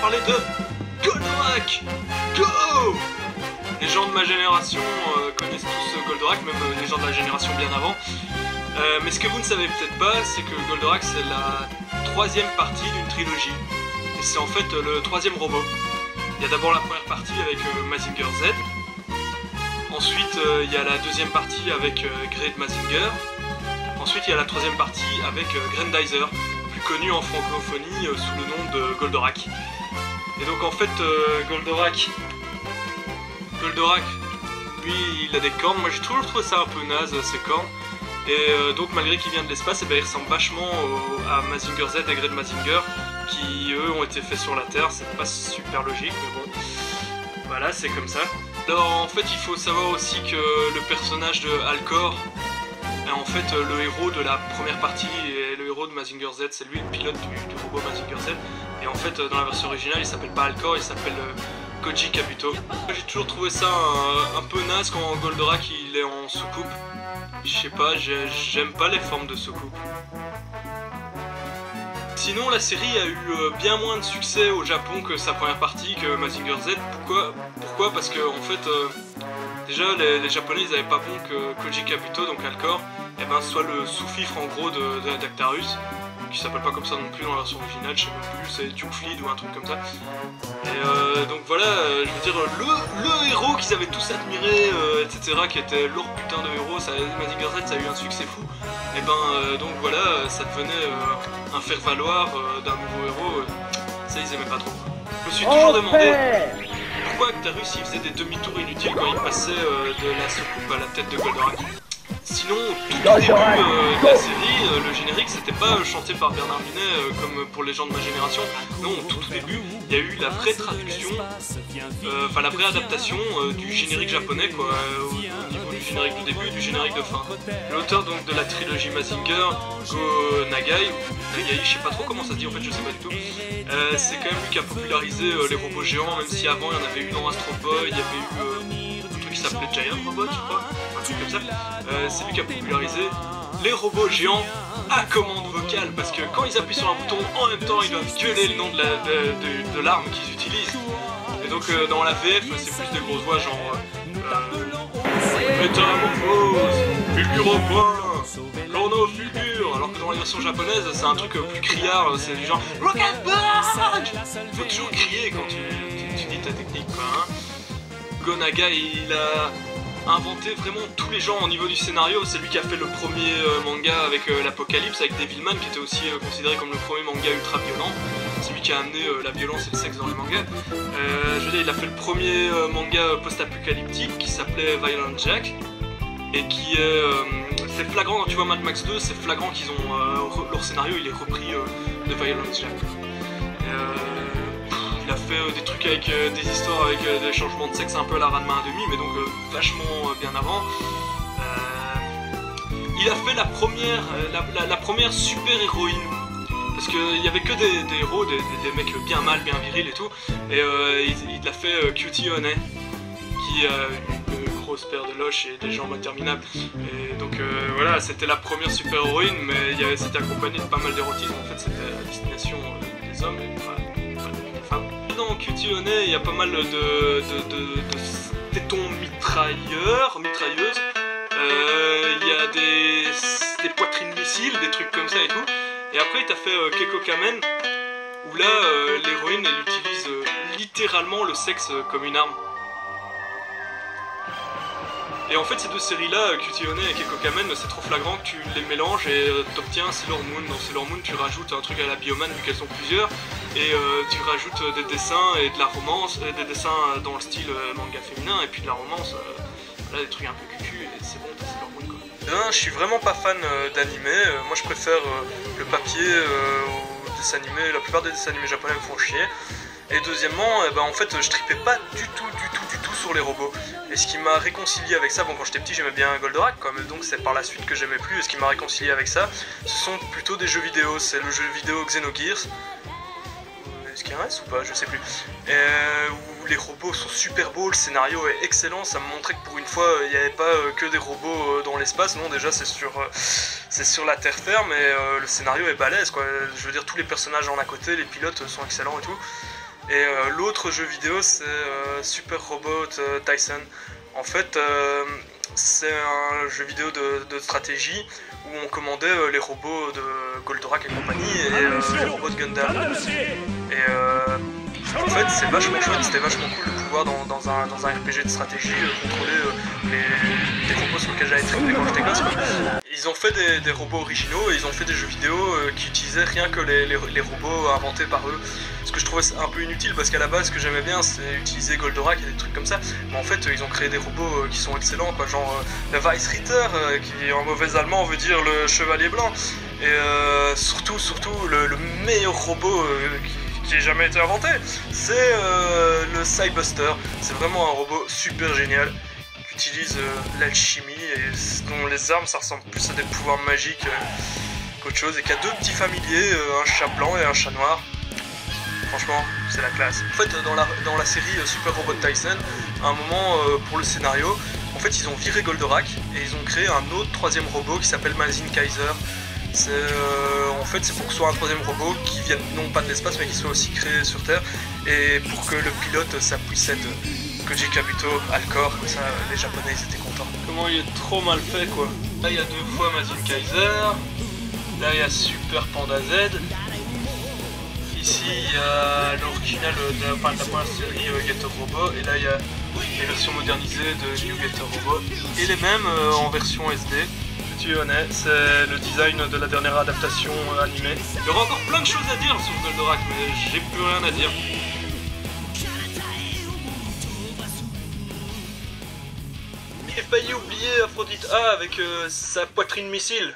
parler de Goldorak. Go! Les gens de ma génération connaissent tous Goldorak, même les gens de la génération bien avant. Mais ce que vous ne savez peut-être pas, c'est que Goldorak c'est la troisième partie d'une trilogie. Et c'est en fait le troisième robot. Il y a d'abord la première partie avec Mazinger Z. Ensuite il y a la deuxième partie avec Great Mazinger. Ensuite il y a la troisième partie avec Grandizer, plus connu en francophonie sous le nom de Goldorak. Et donc en fait Goldorak, lui il a des cornes. Moi j'ai toujours trouvé ça un peu naze ces cornes. Et donc malgré qu'il vient de l'espace, il ressemble vachement à Mazinger Z et Great Mazinger, qui eux ont été faits sur la Terre. C'est pas super logique, mais bon, voilà, c'est comme ça. Alors en fait il faut savoir aussi que le personnage de Alcor est en fait le héros de la première partie, et le héros de Mazinger Z, c'est lui le pilote du robot Mazinger Z. Et en fait dans la version originale il s'appelle pas Alcor, il s'appelle Koji Kabuto. J'ai toujours trouvé ça un peu naze quand Goldorak il est en soucoupe. Je sais pas, j'aime pas les formes de soucoupe. Sinon la série a eu bien moins de succès au Japon que sa première partie, que Mazinger Z. Pourquoi? Parce que en fait déjà les Japonais ils avaient pas bon que Koji Kabuto, donc Alcor, et ben soit le sous-fifre en gros d'Actarus, qui s'appelle pas comme ça non plus dans la version originale, je sais même plus, c'est Duke Fleet ou un truc comme ça. Et donc voilà, je veux dire, le héros qu'ils avaient tous admiré, etc., qui était leur putain de héros, Mazinger Z ça a eu un succès fou. Et ben donc voilà, ça devenait un faire-valoir d'un nouveau héros, ça ils aimaient pas trop. Je me suis toujours demandé pourquoi Actarus il faisait des demi-tours inutiles quand il passait de la soucoupe à la tête de Goldorak. Sinon, tout au début de la série, le générique c'était pas chanté par Bernard Minet comme pour les gens de ma génération. Non, tout au début, il y a eu la vraie traduction, enfin la vraie adaptation du générique japonais quoi, au niveau du générique du début et du générique de fin. L'auteur donc de la trilogie Mazinger, Go Nagai, je sais pas trop comment ça se dit en fait, je sais pas du tout. C'est quand même lui qui a popularisé les robots géants, même si avant il y en avait eu dans Astro Boy, il y avait eu un truc qui s'appelait Giant Robot je crois. Comme ça, c'est lui qui a popularisé les robots géants à commande vocale, parce que quand ils appuient sur un bouton, en même temps ils doivent gueuler le nom de l'arme qu'ils utilisent. Et donc dans la VF c'est plus des grosses voix genre Métamorphose, Fulgure au point, Chrono Fulgure, alors que dans la version japonaise c'est un truc plus criard, c'est du genre Rocket Punch. Faut toujours crier quand tu dis ta technique quoi, hein. Go Nagai il a inventé vraiment tous les genres au niveau du scénario. C'est lui qui a fait le premier manga avec l'Apocalypse, avec Devilman, qui était aussi considéré comme le premier manga ultra violent. C'est lui qui a amené la violence et le sexe dans les mangas. Je veux dire, il a fait le premier manga post-apocalyptique qui s'appelait Violent Jack, et qui est... c'est flagrant quand tu vois Mad Max 2, c'est flagrant qu'ils ont... leur scénario il est repris de Violent Jack. Il a fait des trucs avec des histoires avec des changements de sexe un peu à la Ranma 1.5, mais donc vachement bien avant. Il a fait la première super héroïne, parce qu'il n'y avait que des héros, des mecs bien mâles, bien virils et tout, et il a fait Cutie Honey, qui a une grosse paire de loches et des jambes interminables. Et donc voilà, c'était la première super héroïne, mais c'était accompagné de pas mal d'érotisme, en fait c'était à destination des hommes, et voilà. Dans Cutie Honey, il y a pas mal de tétons mitrailleuses, il y a des poitrines missiles, des trucs comme ça et tout. Et après il t'a fait Keiko Kamen, où là l'héroïne elle utilise littéralement le sexe comme une arme. Et en fait ces deux séries là, Cutie Honey et Keiko Kamen, c'est trop flagrant que tu les mélanges et t'obtiens Sailor Moon. Dans Sailor Moon tu rajoutes un truc à la Bioman vu qu'elles sont plusieurs, et tu rajoutes des dessins et de la romance, des dessins dans le style manga féminin et puis de la romance, là des trucs un peu cucu, et c'est bon t'as Sailor Moon quoi. Je suis vraiment pas fan d'animé, moi je préfère le papier aux dessins animés, la plupart des dessins animés japonais me font chier. Et deuxièmement, en fait je tripais pas du tout sur les robots. Et ce qui m'a réconcilié avec ça, bon quand j'étais petit j'aimais bien Goldorak quoi, mais donc c'est par la suite que j'aimais plus, et ce qui m'a réconcilié avec ça, ce sont plutôt des jeux vidéo, c'est le jeu vidéo Xenogears. Est-ce qu'il reste ou pas, je sais plus. Où les robots sont super beaux, le scénario est excellent, ça me montrait que pour une fois il n'y avait pas que des robots dans l'espace, non déjà c'est sur la terre ferme, et le scénario est balèze quoi, je veux dire tous les personnages en à côté, les pilotes sont excellents et tout. Et l'autre jeu vidéo c'est Super Robot Tyson. En fait c'est un jeu vidéo de stratégie où on commandait les robots de Goldorak et compagnie et les robots de Gundam. Et en fait c'est vachement chouette, c'était vachement cool de pouvoir dans un RPG de stratégie contrôler des robots sur lesquels j'avais trippé quand j'étais gosse. Ils ont fait des robots originaux et ils ont fait des jeux vidéo qui utilisaient rien que les robots inventés par eux. Ce que je trouvais un peu inutile parce qu'à la base ce que j'aimais bien c'est utiliser Goldorak et des trucs comme ça. Mais en fait ils ont créé des robots qui sont excellents quoi, genre le Weissritter qui en mauvais allemand veut dire le chevalier blanc. Et surtout le meilleur robot qui ait jamais été inventé, c'est le Cybuster. C'est vraiment un robot super génial qui utilise l'alchimie et dont les armes ça ressemble plus à des pouvoirs magiques qu'autre chose, et qui a deux petits familiers, un chat blanc et un chat noir. Franchement, c'est la classe. En fait, dans la série Super Robot Tyson, à un moment pour le scénario, en fait ils ont viré Goldorak et ils ont créé un autre troisième robot qui s'appelle Mazin Kaiser. En fait c'est pour que ce soit un troisième robot qui vienne non pas de l'espace mais qui soit aussi créé sur Terre, et pour que le pilote ça puisse être Koji Kabuto, Alcor, comme ça les japonais ils étaient contents. Comment il est trop mal fait quoi. Là il y a deux fois Mazin Kaiser, là il y a Super Panda Z, ici il y a l'original de la première série Getter Robot, et là il y a les versions modernisées de New Getter Robot, et les mêmes en version SD. C'est le design de la dernière adaptation animée. Il y aura encore plein de choses à dire sur Goldorak, mais j'ai plus rien à dire. J'ai failli oublier Aphrodite A avec sa poitrine missile.